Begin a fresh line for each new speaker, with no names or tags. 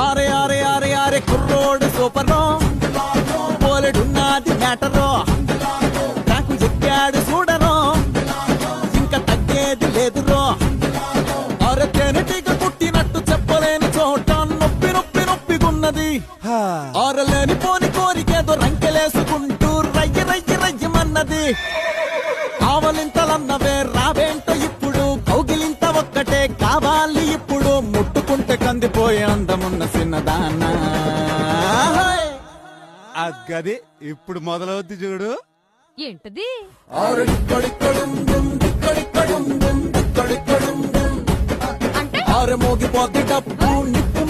ఆరే ఆరే ఆరే ఆరే కుర్రోడు సూపరో పోలెడున్నది మ్యాటరో నాకు ఎక్కాడు చూడరో ఇంకా తగ్గేది లేదురో అరే తేనెటీగ కుట్టినట్టు చెప్పలేని చోట నొప్పి నొప్పి నొప్పిగున్నది ఆరలేని పోని కోరికేదో రంకెలేసుకుంటూ రయ్య రయ్య రయ్యమన్నది ఆవలింతలన్నవే రావేంటో ఇప్పుడు కౌగిలింత ఒక్కటే కావాలి ఇప్పుడు ముట్టుకుంటే కందిపోయే అందమున్న చిన్నదానా
అగ్గది ఇప్పుడు మొదలవుద్ది చూడు.
ఏంటది?
ఆరు మోగిపోద్ది డప్పు నిప్పు